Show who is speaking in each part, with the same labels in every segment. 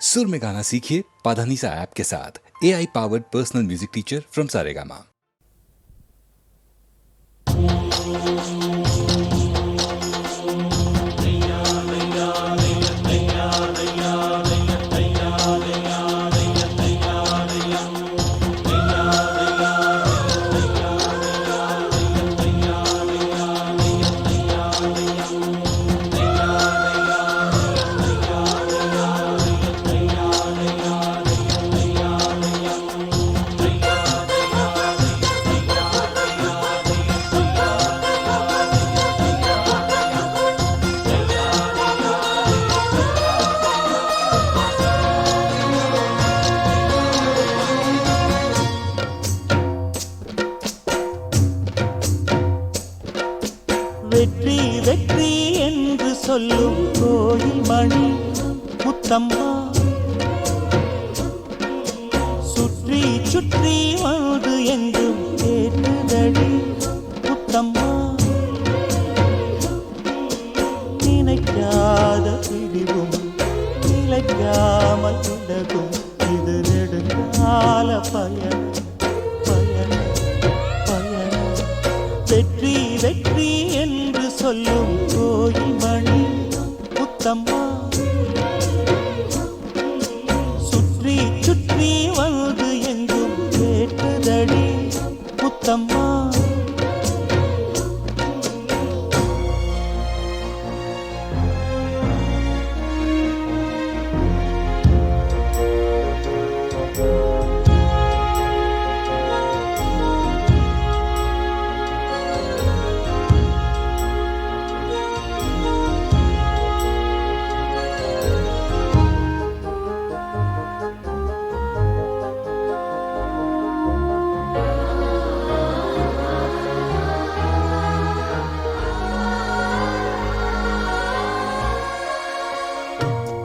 Speaker 1: सुर में गाना सीखिए पाधानीसा ऐप के साथ। AI powered personal music teacher from Saregama.
Speaker 2: வெற்றி வெற்றி என்று சொல்லும் கோயில் மணி முத்தம்மா, சுற்றி சுற்றி வந்து எங்கும் கேட்டுதடி முத்தம்மா. நினைக்காத பிடிவும் நிலைக்காமல் விலகும் இது நெடுங்கால பயணம் பயணம் பயணம். வெற்றி வெற்றி என்று சொல்லும் கோயில் மணி முத்தம்மா, சுற்றி சுற்றி வந்து எங்கும் கேட்டுதடி முத்தம்மா.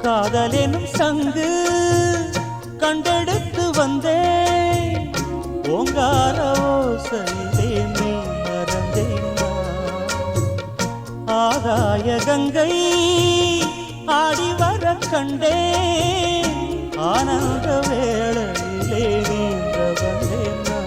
Speaker 2: காதலெனும் சங்கு கண்டெடுத்து வந்தேன், ஓங்கார ஓசையிலே நீ மறந்தேனா. ஆகாய கங்கை ஆடி வர கண்டேன், ஆனந்த வேளையிலே நீந்த வந்தேனா.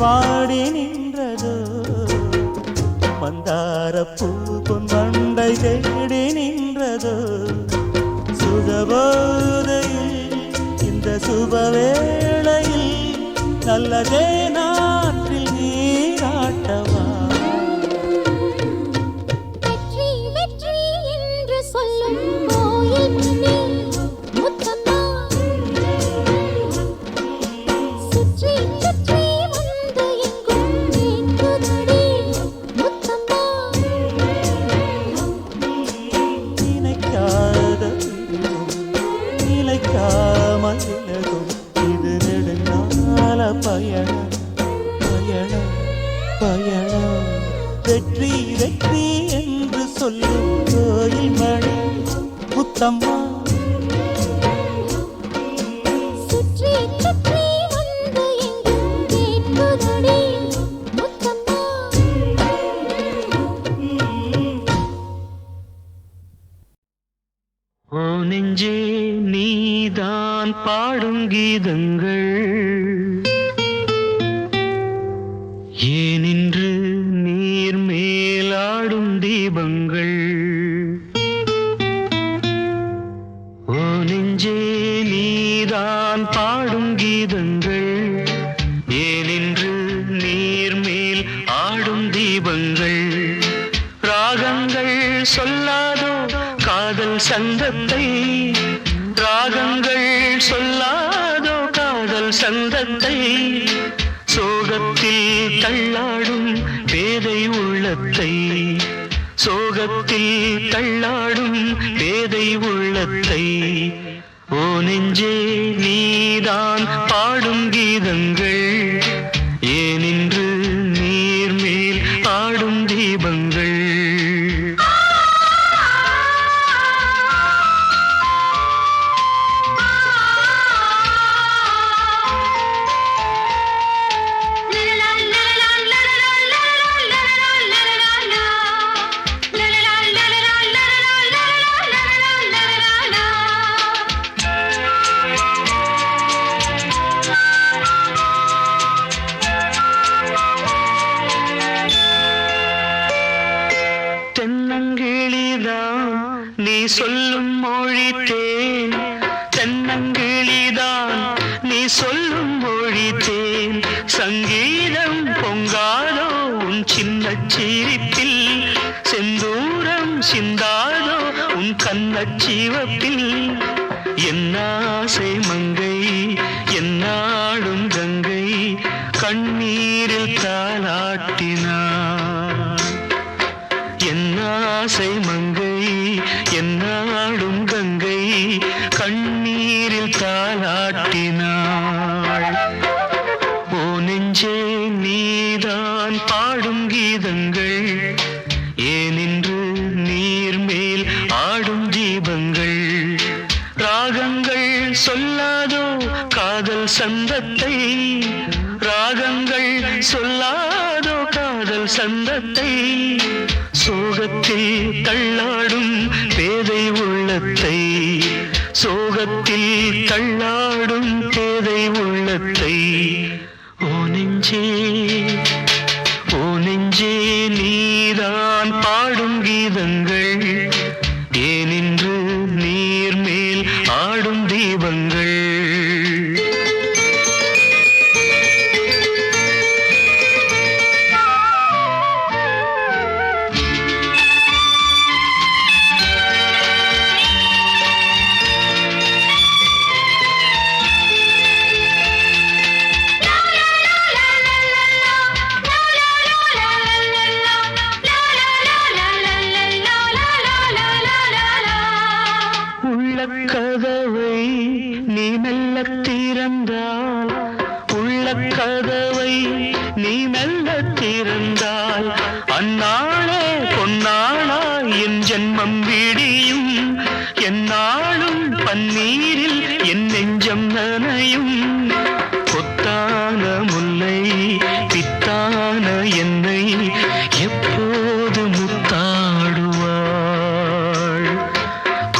Speaker 2: வாடி நின்றதோ மந்தாரப்பூ பொன் வண்டை தேடி நின்றதோ. சுகபோதையில் இந்த சுபவேளையில் நல்லதே நாற்றில் நீராட்டவா.
Speaker 3: வெற்றி வெற்றி என்று சொல்லும் கோயில் மணி முத்தம்மா, சுற்றி சுற்றி வந்து
Speaker 2: பயணம் பயணம் வெற்றி வெற்றி என்று சொல்லும் கோயில் மணி முத்தம்மா
Speaker 3: சுற்றி சுற்றி வந்து எங்கும் கேட்குதடி முத்தம்மா
Speaker 2: ஓ நெஞ்சே நீதான் பாடும் கீதங்கள் ஏனின்று நீர் மேலாடும் தீபங்கள் ஓ நெஞ்சே நீதான் பாடும் கீதங்கள் ஏனின்று நீர் மேல் ஆடும் தீபங்கள் ராகங்கள் சொல்லாதோ காதல் சந்தத்தை ராகங்கள் சொல்லாதோ காதல் சந்தத்தை சோகத்தில் தள்ளாடும் பேதை உள்ளத்தை சோகத்தில் தள்ளாடும் பேதை உள்ளத்தை ஓ நெஞ்சே நீதான் பாடும் கீதங்கள் ஏனின்று நீர் மேல் ஆடும் தீபங்கள் தென்னங்கிளிதான் நீ சொல்லும் மொழி தேன் தென்னங்கிளிதான் நீ சொல்லும் மொழி தேன் சங்கீதம் பொங்காதோ உன் சின்ன சிரிப்பில் செந்தூரம் சிந்தாதோ உன் கண்ணச்சிவப்பில் என்னாசை மங்கை என்னாடும் கங்கை கண்ணீரில் தாலாட்டினார் என்னாசை மங்கை என்னாடும் கங்கை கண்ணீரில் தாலாட்டினாள் ஓ நெஞ்சே நீதான் பாடும் கீதங்கள் ஏனின்று நீர் மேல் ஆடும் தீபங்கள் ராகங்கள் சொல்லாதோ காதல் சந்தத்தை ராகங்கள் சொல்லாதோ காதல் சந்தத்தை சோகத்தில் தள்ளாடும் பேதை உள்ளத்தை சோகத்தில் தள்ளாடும் பேதை உள்ளத்தை ஓ நெஞ்சே நீதான் பாடும் கீதங்கள் ஏனின்று நீர் மேல் ஆடும் தீபங்கள் கதவை நீ மெல்ல திறந்தால் உள்ள கதவை நீ மெல்ல திறந்தால் அந்நாளே பொன்னாளா என் ஜென்மம் விடியும் என்னாலும் பன்னீரில் என் நெஞ்சம் நனையும் கொத்தான முல்லை பித்தான என்னை எப்போது முத்தாடுவாள்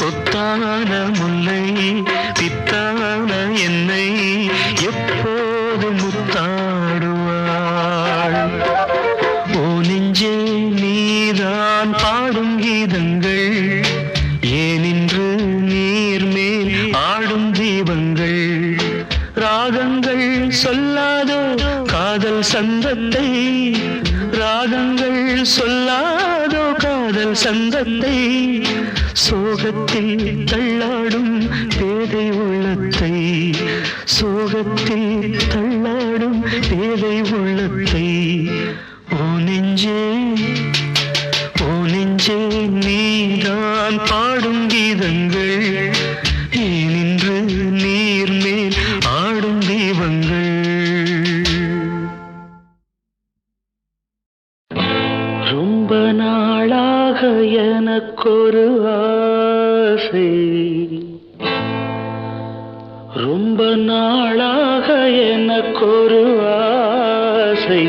Speaker 2: கொத்தான முல்லை பித்தான என்னை எப்போது முத்தாடுவாள் ஓ நெஞ்சே நீதான் பாடும் கீதங்கள் ஏனின்று நீர் மேல் ஆடும் தீபங்கள் ராகங்கள் சொல்லாதோ காதல் சந்தத்தை ராகங்கள் சொல்லாதோ காதல் சந்தத்தை சோகத்தில் தள்ளாடும் பேதை உள்ளத்தை சோகத்தில் தள்ளாடும் பேதை உள்ளத்தை ஓ நெஞ்சே நீதான் பாடும் கீதங்கள் ஏனின்று நீர் மேல் ஆடும் தீபங்கள் ரொம்ப நாளாக எனக்கொரு ஆசை, ரொம்ப நாளாக எனக்கொரு ஆசை,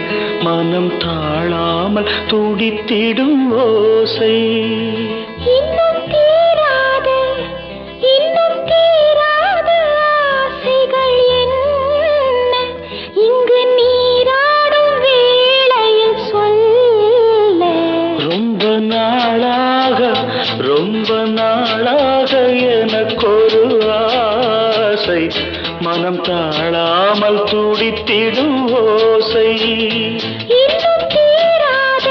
Speaker 2: மனம் தாழாமல் துடித்திடும் ஓசை.
Speaker 3: இன்னும் தீராத ஆசைகள் என்ன இங்கு நீராடும் வேளையில் சொல்ல.
Speaker 2: ரொம்ப நாளாக எனக்கொரு ஆசை, மனம் தாழாமல் துடித்திடும் ஓசை.
Speaker 3: இன்னும் தீராத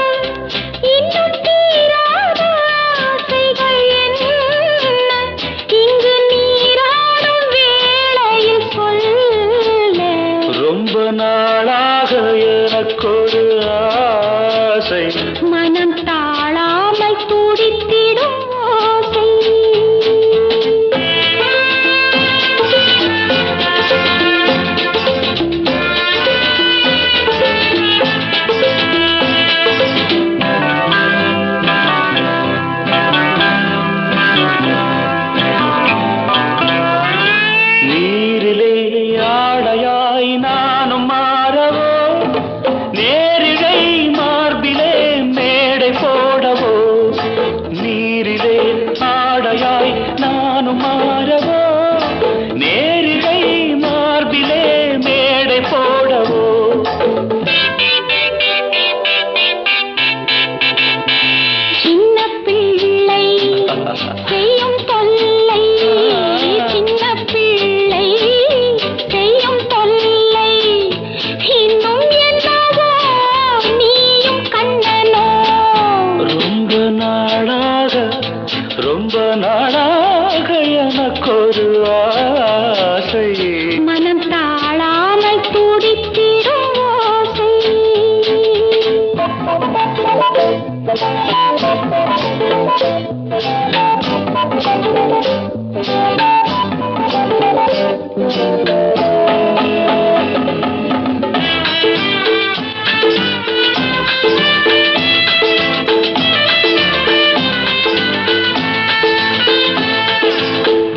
Speaker 3: ஆசைகள் என்ன இங்கு நீராடும் வேளையில் சொல்ல.
Speaker 2: ரொம்ப நாளாக எனக்கொரு ஆசை,
Speaker 3: மனம் தாழாமல் துடித்திடும் ஓசை.
Speaker 2: நீரிலே ஆடையாய் நானும் மாறவோ, நேரிடை மார்பிலே மேடை போடவோ. நீரிலே ஆடையாய் நானும் மாறவோ, நேரிடை மார்பிலே மேடை போடவோ.
Speaker 3: சின்ன பிள்ளை செய்யும் தொல்லை, சின்ன பிள்ளை செய்யும் தொல்லை, இன்னும் என்னவோ நீயும் கண்ணனோ.
Speaker 2: ரொம்ப நாளாக எனக்கொரு ஆசை,
Speaker 3: மனம் தாழாமல் துடித்திடும் ஓசை.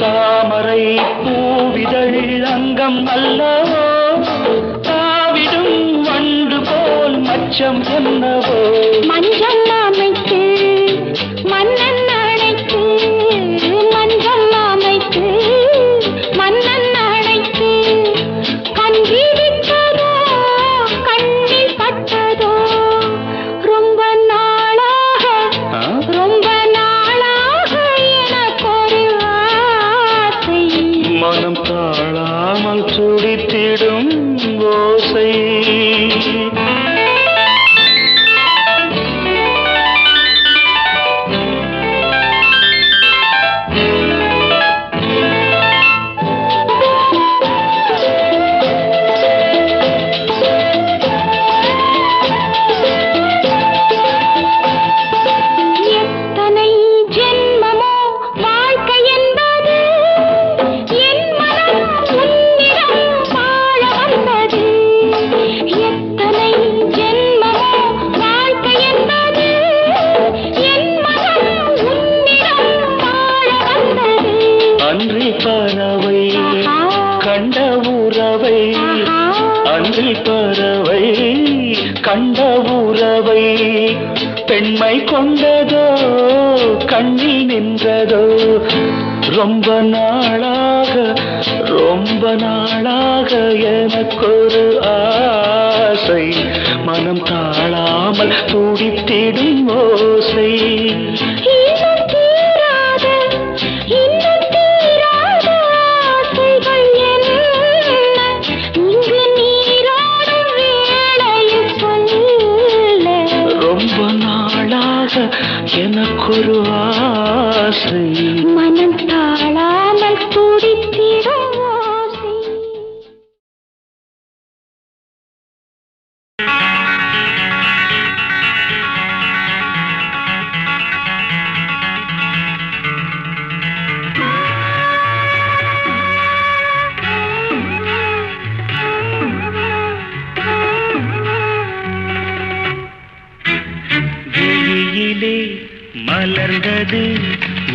Speaker 2: தாமரை பூவிதழ் அங்கம் அல்லவோ, தாவிடும் வண்டு போல் மச்சம் என்னவோ.
Speaker 3: மஞ்சள் அமைத்து மன்னன் அழைத்து, மஞ்சள் அமைத்து மன்னன் அழைத்து, கண்விழித்ததோ கண்ணில் பட்டதோ. ரொம்ப நாளாக எனக்கொரு ஆசை,
Speaker 2: மனம் தாழாமல் துடித்திடும் ஓசை.
Speaker 3: எத்தனை ஜென்மமோ வாழ்க்கை என்பது, என் மனம் உன்னிடம் வாழ வந்தது. எத்தனை ஜென்மமோ வாழ்க்கை என்பது, என் மனம் உன்னிடம் வாழ வந்தது.
Speaker 2: அன்றி பறவை கண்ட உறவை, அன்றி பறவை கண்ட உறவை, பெண்மை கொண்டதோ கண்ணில் நின்றதோ. ரொம்ப நாளாக எனக்கொரு ஆசை, மனம் தாழாமல் துடித்திடும் ஓசை.
Speaker 3: இன்னும் தீராத ஆசைகள் என்ன இங்கு நீராடும் வேளையில் சொல்ல.
Speaker 2: ரொம்ப நாளாக எனக்கொரு ஆசை,
Speaker 3: மனம் தாழாமல் துடித்திடும் ஓசை.
Speaker 2: மலர்ந்தது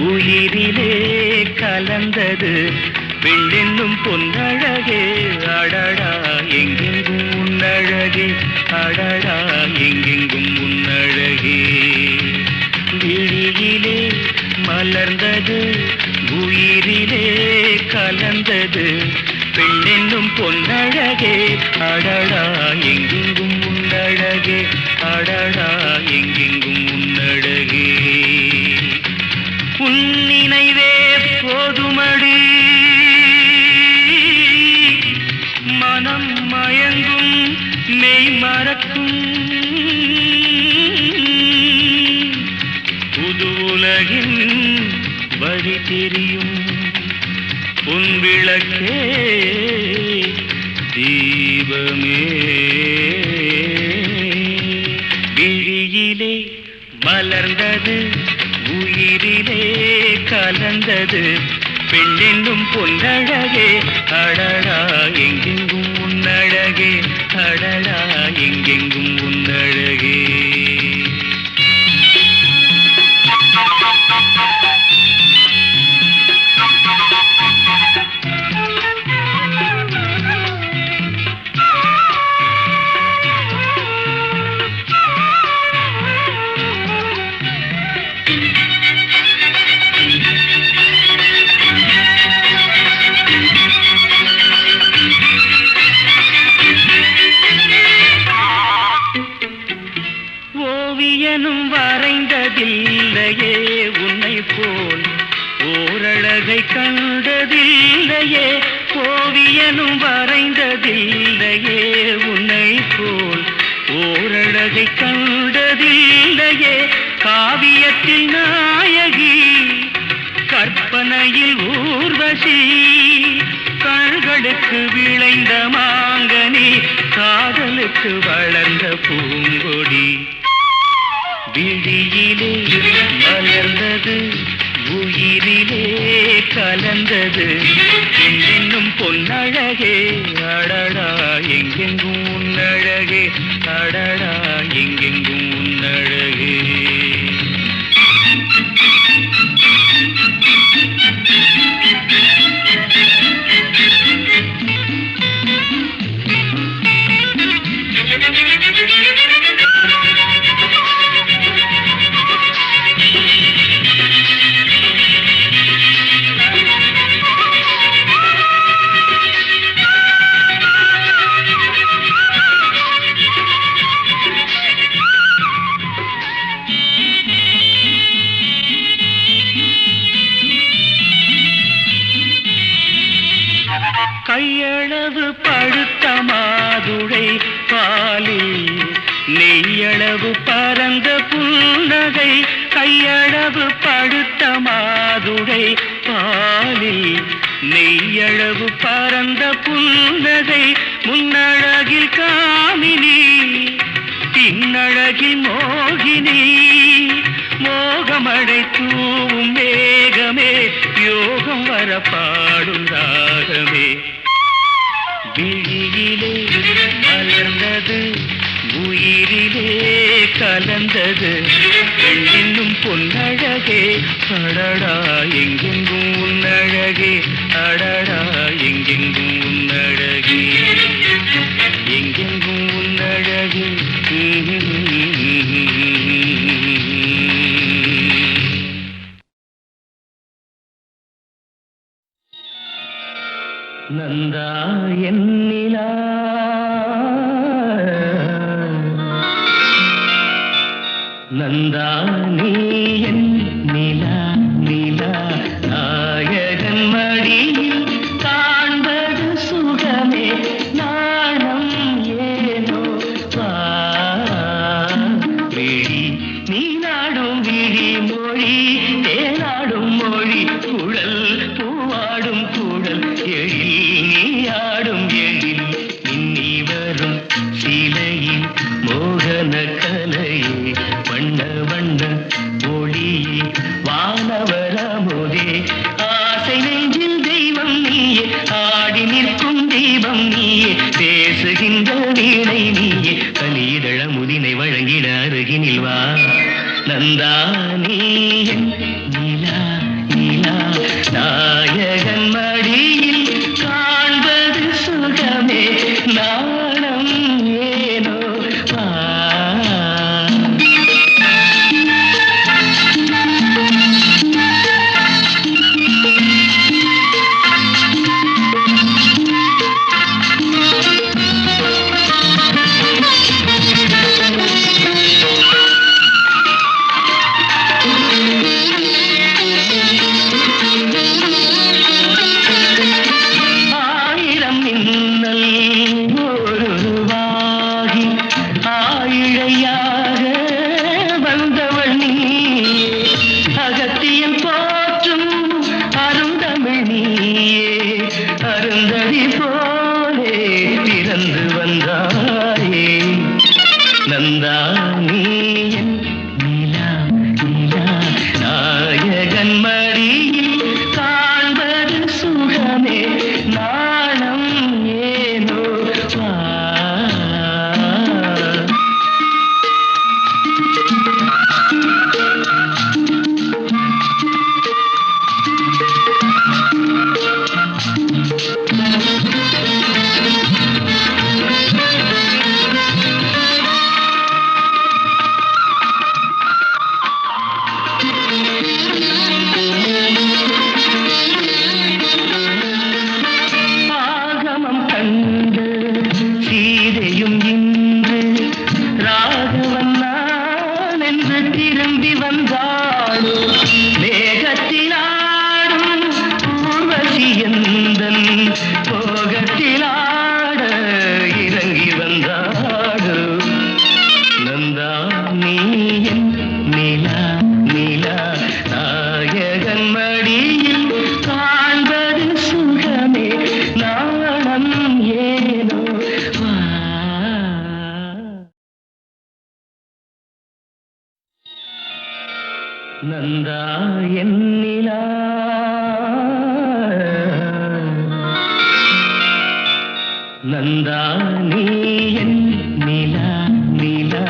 Speaker 2: உயிரிலே கலந்தது பெண்ணென்னும் பொன்னழகே அடடா எங்கெங்கும் உன்னழகே அடடா எங்கெங்கும் உன்னழகே விழியிலே மலர்ந்தது உயிரிலே கலந்தது பெண்ணென்னும் பொன்னழகே அடடா எங்கெங்கும் உன்னழகே அடடா எங்கெங்கும் உன்னழகே உன் நினைவே போதுமடி மனம் மயங்கும் மெய் மறக்கும் புது உலகின் வழி தெரியும் உன் விளக்கே தீபமே விழியிலே மலர்ந்தது உயிரிலே கலந்தது பெண்ணென்னும் பொன்னழகே அடடா எங்கெங்கும் உன்னழகே அடடா எங்கெங்கும் உன்னழகே ஓவியனும் வரைந்ததில்லையே உன்னை போல் ஓரழகை கண்டதில்லையே ஓவியனும் வரைந்ததில்லையே உன்னை போல் ஓரழகை கண்டதில்லையே காவியத்தில் நாயகி கற்பனையில் ஊர்வசி கண்களுக்கு விளைந்த மாங்கனி காதலுக்கு வளர்ந்த பூங்கொடி விழியிலே மலர்ந்தது உயிரிலே கலந்தது பெண்ணென்னும் பொன்னழகே அடடா எங்கெங்கும் உன்னழகே அடடா எங்கெங்கும் உன்னழகே கையளவு படுத்த மாதுளை பாலில் நெய்யளவு பரந்த புன்னகை கையளவு படுத்த மாதுளை பாலில் நெய்யளவு பரந்த புன்னகை முன்னழகில் காமினி பின்னழகில் மோகினி மோகமடை தூவும் மேகமே யோகம் வர பாடும் ராகமே விழியிலே மலர்ந்தது உயிரிலே கலந்தது பெண்ணின்னும் பொன்னழகே அடடா எங்கெங்கும் உன்னழகே அடடா எங்கெங்கும் உன்னழகே எங்கெங்கும் உன்னழகே நந்தா என்னிலா நந்தா நீ என் நிலா நிலா நாயகன் மடியில் காண்பது சுகமே நாணம் ஏனோ விழி நீ நாடும் விழி மொழி தேனாடும் மொழி குழல் பூவாடும் குழல் எழில் நீ ஆடும் எழில் இன்னி வரும் சிலையில் மோகன கலையே வண்ண வண்ண ஒளியே வானவரமுதே ஆசை நெஞ்சில் தெய்வம் நீயே ஆடி நிற்கும் தெய்வம் நீயே பேசுகின்ற வீணை நீயே கலிதழ முதினை வழங்கிட அருகினில் வா நந்தானி நிலா நிலா நாயகன் மடியில் காண்பது சுகமே நாணம் ஏனோ ஆ. ஆயிரம் மின்னல் ஒருவாகி ஆயிழையாக வந்தவள் நீ அகத்தியன் போற்றும் அருந்தமிழ் நீயே அருந்ததி போலே பிறந்து வந்தாயே நந்தானி நிலா நிலா நாயகன் மடியில் காண்பது சுகமே நாணம் ஏனோ வா. ஆகமம் கண்டு சீதையும் இன்று ராகவன் நான் என்று திரும்பி வந்தாளோ மேகத்திலாடும் ஊர்வசியந்தன் போகத்திலாட இறங்கி வந்தாளோ நந்தானி நிலா நிலா நாயகன் மடியில் காண்பது சுகமே நாணம் ஏனோ வா. நந்தா என் நிலா நந்தானி என் நிலா நிலா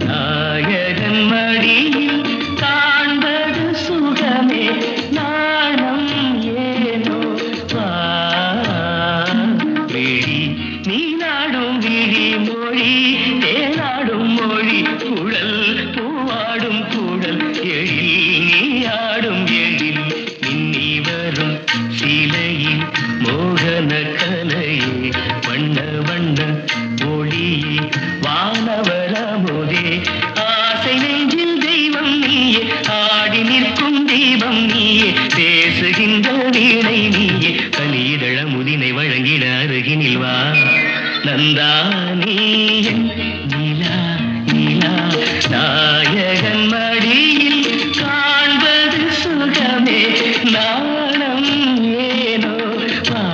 Speaker 2: நாயகன் மடியில் காண்பது சுகமே நாணம் ஏனோ வா. விழி நீ நாடும் விழி மொழி தேனாடும் மொழி குழல் பூவாடும் குழல் எழில் நீ ஆடும் எழில் மின்னி வரும் சிலையில் மோகன கலையே வண்ண வண்ண ஒளியே வானவரமுதே ஆசை நெஞ்சில் தெய்வம் நீயே ஆடி நிற்கும் தெய்வம் நீயே பேசுகின்ற வீணை நீயே கலிதழ முதினை வழங்கிட அருகினில் வா. நந்தானி நிலா நிலா நாயகன் மடியில் காண்பது சுகமே நாணம் ஏனோ வா.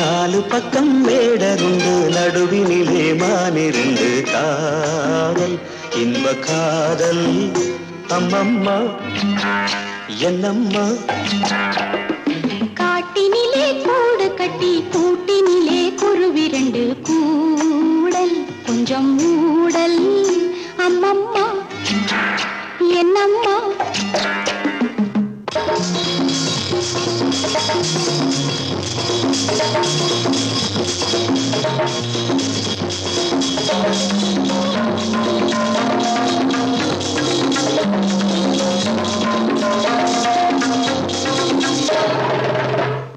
Speaker 4: நாலு பக்கம் வேடருண்டு நடுவினிலே மானிருந்து காதல் இன்ப காதல் அம்மம்மா என்னம்மா
Speaker 3: காட்டினிலே கூடு கட்டி கூட்டினிலே குருவிரண்டு கூடல் கொஞ்சம் மூடல் அம்மம்மா என்னம்மா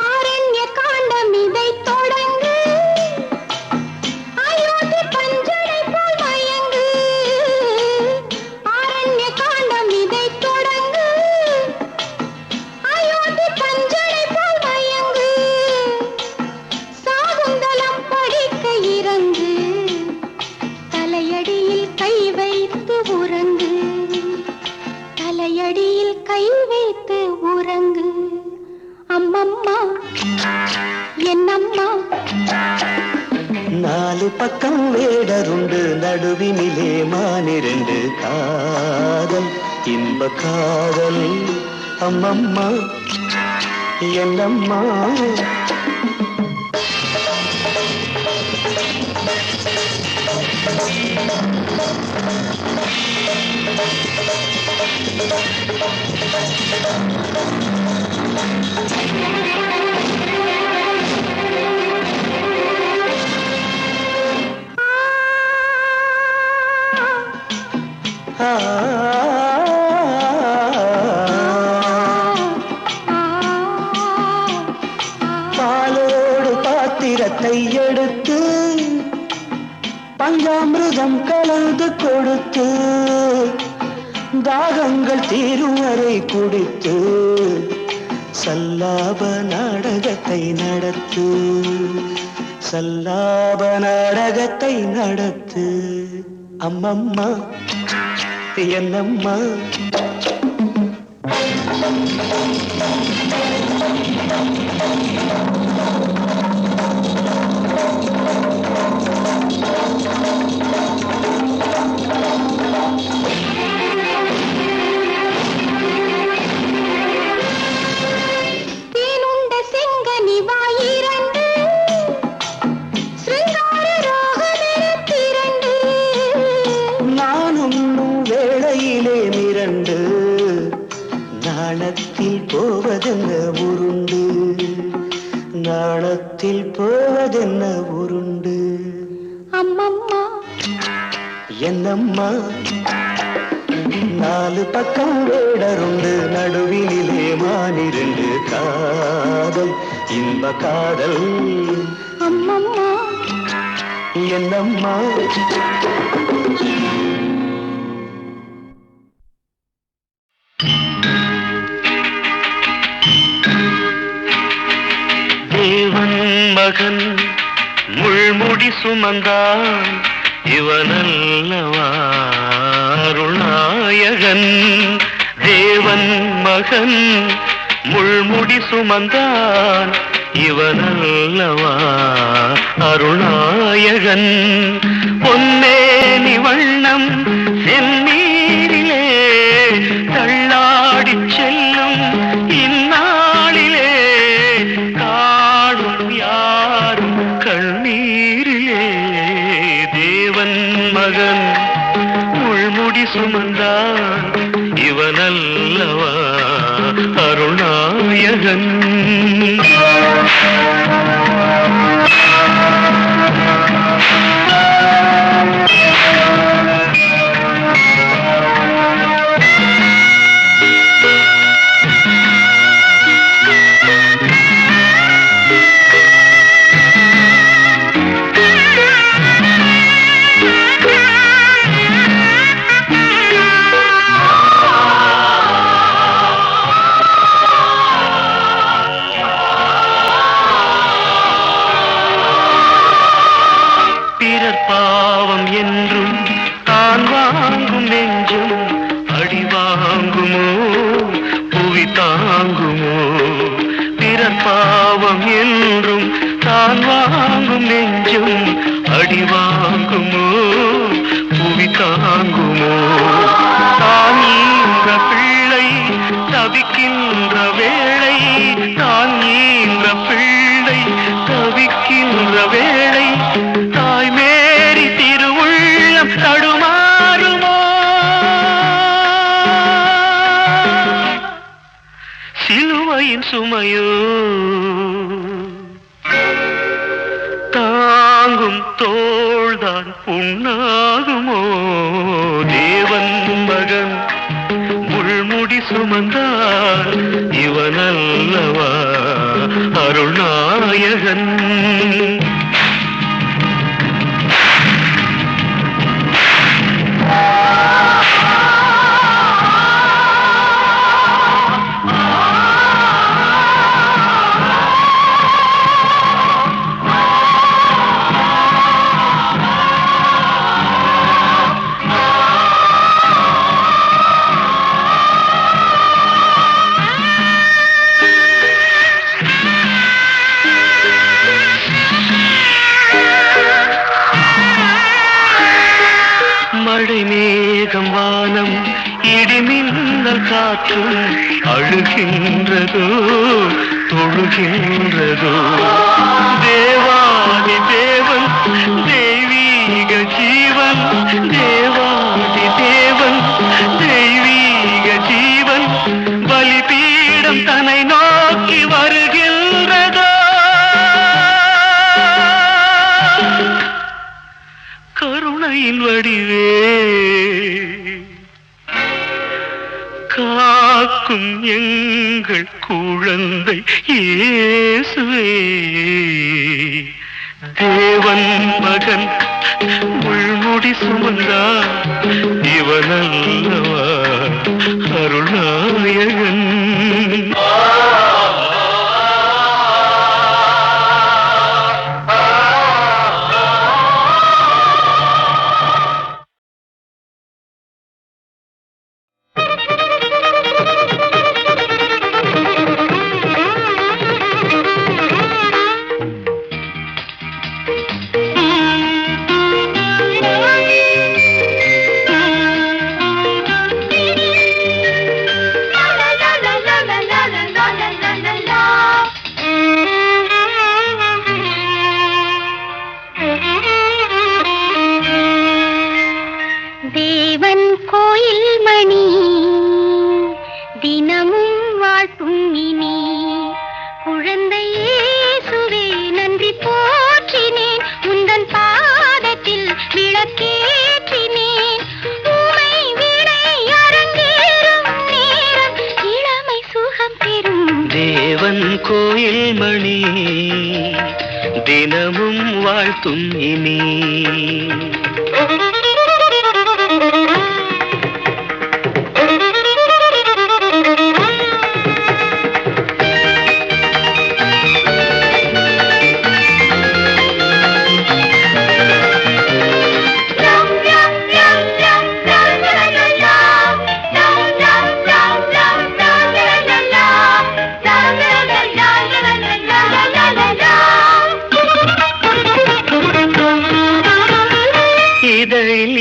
Speaker 3: ஆரண்ய காண்டம் இதை தொடங்கு அயோத்தி பஞ்சடை போல் மயங்கு ஆரண்ய காண்டம் இதை தொடங்கு அயோத்தி பஞ்சடை போல் மயங்கு சாகுந்தலம் படிக்க இறங்கு தலையடியில் கை வைத்து உறங்கு தலையடியில் கை வைத்து உறங்கு அம்மம்மா என்னம்மா
Speaker 4: நாலு பக்கம் வேடருண்டு நடுவினிலே மானிரண்டு காதல் இன்ப காதல் அம்மம்மா என்னம்மா பாலோடு பாத்திரத்தை எடுத்து பஞ்சாமிருதம் கலந்து கொடுத்து தாகங்கள் தீரும் வரை குடித்து சல்லாப நாடகத்தை நடத்து சல்லாப நாடகத்தை நடத்து அம்மம்மா என்னம்மா
Speaker 3: தேனுண்ட செங்கனி வாயிரண்டு சிருங்கார ராகமெனத்திரண்டு
Speaker 4: நானும் வேளையிலே மிரண்டு நாணத்தில் போவதென்ன உருண்டு நாணத்தில் போவதென்ன உருண்டு
Speaker 3: அம்மம்மா
Speaker 4: என்னம்மா நாலு பக்கம் வேடருண்டு நடுவினிலே மானிரண்டு காதல் இன்ப காதல்
Speaker 3: அம்மம்மா
Speaker 4: என்னம்மா தேவன் மகன் முள்முடி சுமந்தான் இவனல்லவா அருள்நாயகன் தேவன் மகன் முள்முடி சுமந்தான் இவனல்லவா அருள்நாயகன் பொன்னேனி வண்ணம் செந்நீரிலே தள்ளாடிச் செல்லும் இந்நாளிலே காணும் யாரும் கண்ணீரிலே தேவன் மகன் முள்முடி சுமந்தான் இவனல்லவா அருள்நாயகன் நான் வாங்கும் நெஞ்சும் அடி வாங்குமோ புவி தாங்குமோ தான் ஈன்ற பிள்ளை தவிக்கின்ற வேளை தான் ஈன்ற பிள்ளை தவிக்கின்ற வேளை தாய் மேரி திருவுள்ளம் தடுமாறுமோ சிலுவையின் சுமையோ தாங்கும் தோள்தான் புண்ணாகுமோ தேவன் மகன் முள்முடி சுமந்தார் இவனல்லவா அருள்நாயகன் மழை மேகம் வானம் இடிமின்னல் காற்றும் அழுகின்றதோ தொழுகின்றதோ தேவாதி தேவன் தெய்வீக ஜீவன் தேவாதி தேவன் தெய்வீக ஜீவன் பலிபீடம் தன்னை நோக்கி வருகின்றதோ கருணையின் வடிவே காக்கும் எங்கள் குழந்தை இயேசுவே தேவன் மகன் முள்முடி சுமந்தார் இவனல்லவா அருள்நாயகன் கோயில் மணி தினமும் வாழ்த்தும் இனி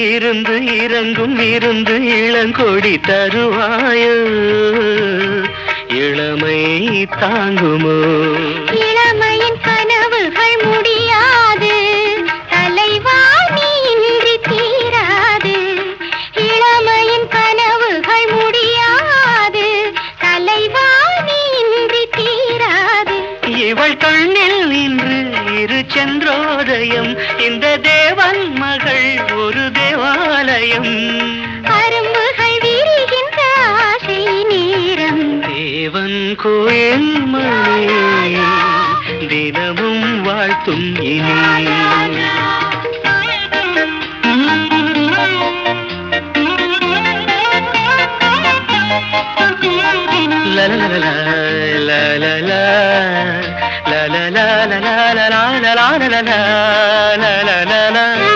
Speaker 4: இருந்து இறங்கும் இருந்து இளங்கொடி தருவாயோ இளமை தாங்குமோ
Speaker 3: இளமையின் கனவுகள் முடியாது தலைவா நீ இன்றி தீராது இளமையின் கனவுகள் முடியாது தலைவா நீ இன்றி தீராது
Speaker 4: இவள் கண்ணில் நின்று இரு சென்றோதயம் இந்த தேவன் மகள் ஒரு தேவாலயம்
Speaker 3: அரும்புகள் விரிகின்ற ஆசை நேரம்
Speaker 4: தேவன் கோயில் மணி தினமும் வாழ்த்தும் இனி la la la la la la la la la la la la la la la la la la la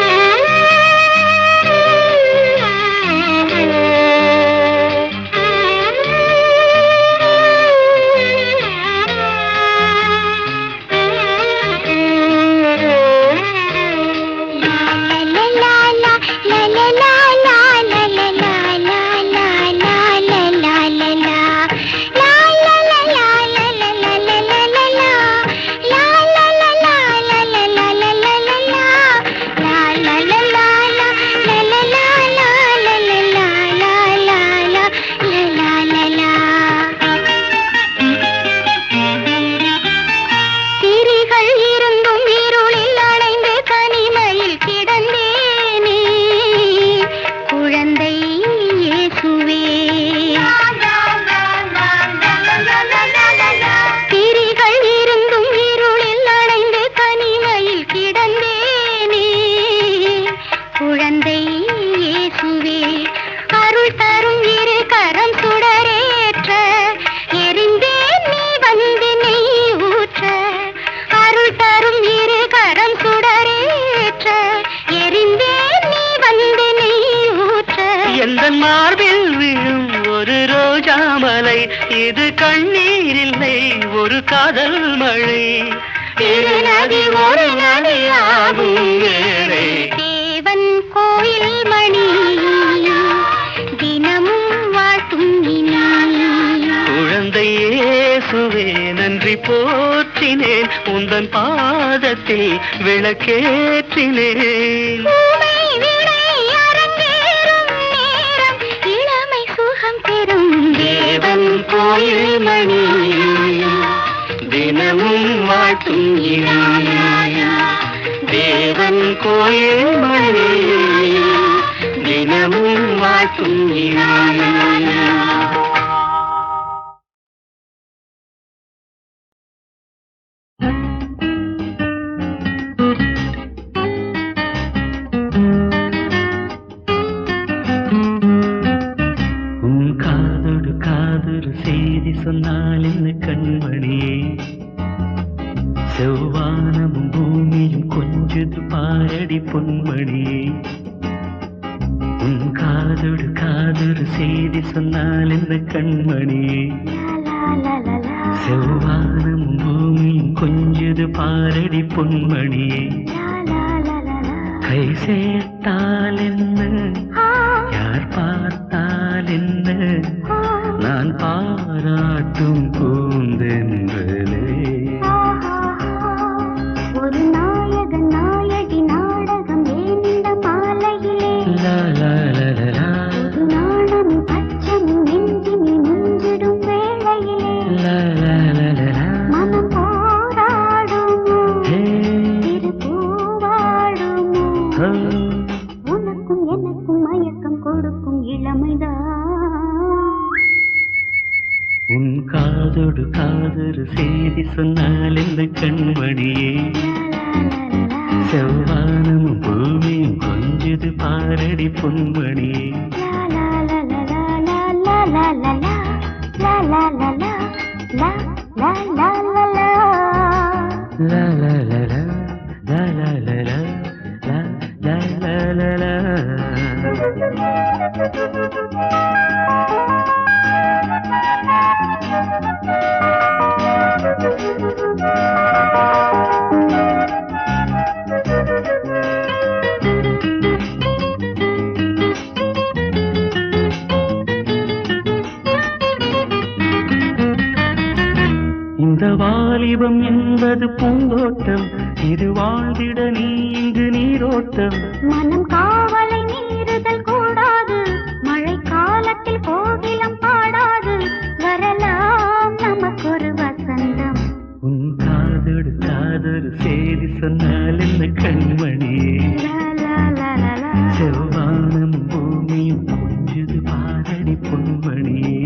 Speaker 4: இது கண்ணீர் இல்லை ஒரு காதல் மழை
Speaker 3: இரு நதி ஒரு நதியாகும்
Speaker 4: வேளை
Speaker 3: தேவன் கோயில் மணி தினமும் வாழ்த்தும் இனி
Speaker 4: குழந்தை இயேசுவே நன்றி போற்றினேன் உந்தன் பாதத்தில் விளக்கேற்றினேன்
Speaker 3: பூமை விடை அரங்கேறும் நேரம் இளமை சுகம் பெறும்
Speaker 4: தேவன் கோயில் மணி தினமும் வாழ்த்தும் இனி தேவன் கோயில் மணி தினமும் வாழ்த்தும் இனி செய்தி சொன்னால் என்ன கண்மணியே செவ்வானமும் பூமியும் கொஞ்சது பாரடி பொன்மணியே உன் காதோடு காதொரு செய்தி சொன்னால் என்ன கண்மணியே செவ்வானமும் பூமியும் கொஞ்சது பாரடி பொன்மணியே கை சேர்த்தால் என்ன யார் பார்த்தால் என்ன நான் பாராட்டும் பூந்தென்றலே
Speaker 3: ஒரு நாயகன் நாயகி நாடகம் வேண்ட மாலையிலே ஒரு நாணமும் பச்சமும் நெஞ்சினில் நின்றிடும் வேளையிலே மனம் போராடுமோ திரு பூவாடுமோ உனக்கும் எனக்கும் மயக்கம் கொடுக்கும் இளமைதான்
Speaker 4: உன் காதோடு காதொரு செய்தி சொன்னால் இந்த கண்மணியே செவ்வானமும் பூமியும் கொஞ்சது பாரடி பொன்மணியே இந்த வாலிபம் என்பது பூந்தோட்டம் இது வாழ்ந்திட நீ இங்கு நீரோட்டம்
Speaker 3: மனம் காவலை மீறுதல் கூடாது மழை காலத்தில் கோகிலம் பாடாது வரலாம் நமக்கொரு வசந்தம்
Speaker 4: உன் காதோடு காதொரு செய்தி சொன்னால் என்ன கண்மணியே செவ்வானம் பூமியும் கொஞ்சது பாரடி பொன்மணியே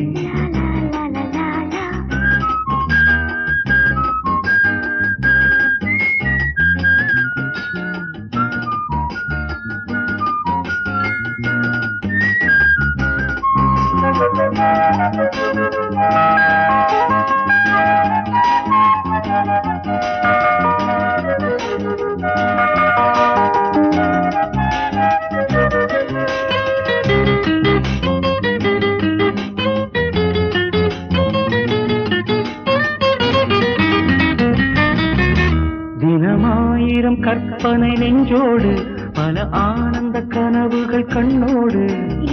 Speaker 4: தினமாயிரம் கற்பனை நெஞ்சோடு பல ஆனந்த கனவுகள் கண்ணோடு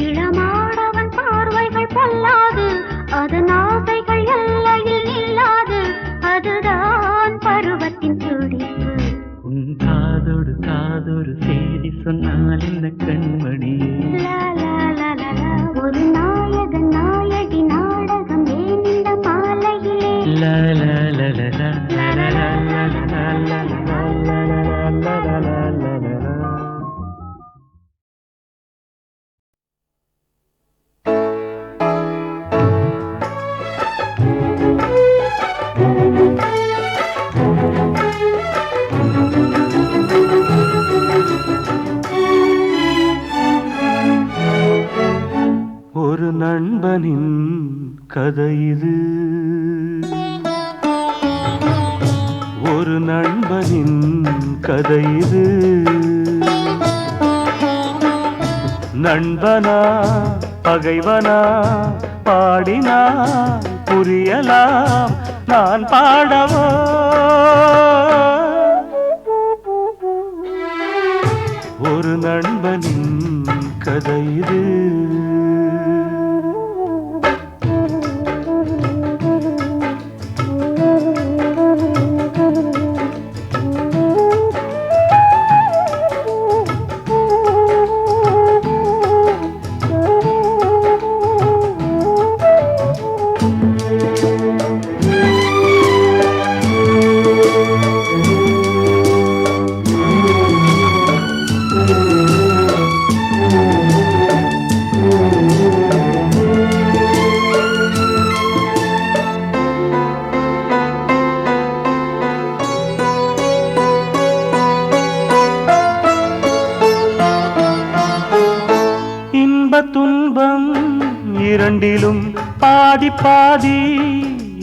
Speaker 3: இளமாடவன் பார்வைகள் பொல்லாது அதன் ஆசைகள் எல்லையில் நில்லாது அதுதான் பருவத்தின் துடிப்பு
Speaker 4: உன் காதோடு காதொரு செய்தி சொன்னால் என்ன கண்மணியே
Speaker 3: ஒரு நாயகன் நாயகி நாடகம் வேண்ட மாலையிலே
Speaker 4: ஒரு நண்பனின் கதை இது ஒரு நண்பனின் கதை இது நண்பனா பகைவனா பாடினான்
Speaker 5: புரியலாம் நான் பாடவோ ஒரு நண்பனின் கதை இது துன்பம் இரண்டிலும் பாதி பாதி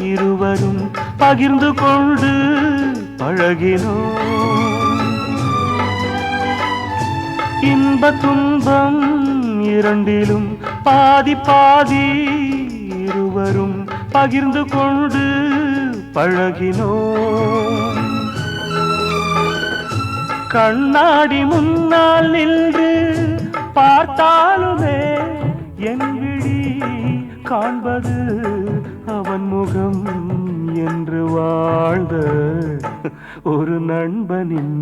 Speaker 5: இருவரும் பகிர்ந்து கொண்டு பழகினோம் இன்ப துன்பம் இரண்டிலும் பாதி பாதி இருவரும் பகிர்ந்து கொண்டு பழகினோம் கண்ணாடி முன்னால் நின்று பார்த்தாலுமே என் விழி காண்பது அவன் முகம் என்று வாழ்ந்த ஒரு நண்பனின்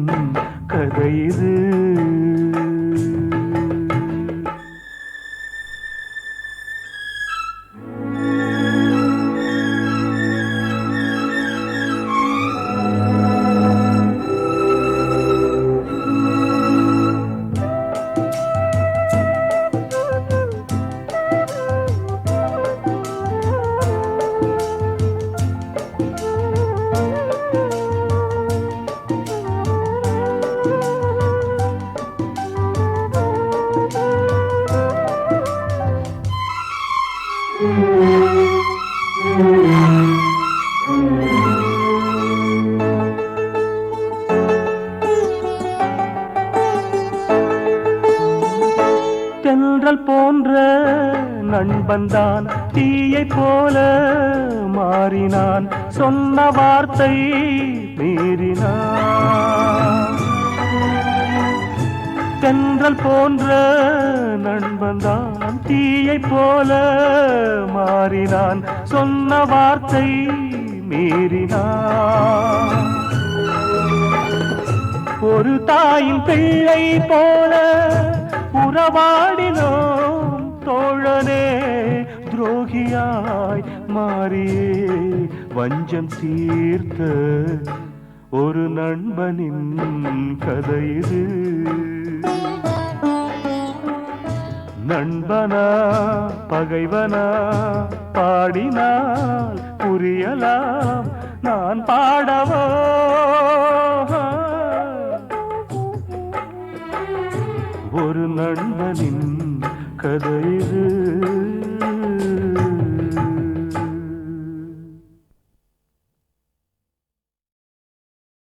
Speaker 5: கதை இது தென்றல் போன்ற நண்பன்தான் தீயை போல மாறினான் சொன்ன வார்த்தை மீறினான் தென்றல் போன்ற நண்பன்தான் தீயை போல மாறினான் சொன்ன வார்த்தை மீறினான் ஒரு தாயின் பிள்ளை போல உறவாடினோம் தோழனே துரோகியாய் மாறியே வஞ்சம் தீர்த்த ஒரு நண்பனின் கதை இது நண்பனா பகைவனா பாடினால் புரியலாம் நான் பாடவோ ஒரு நண்பனின் கதை இது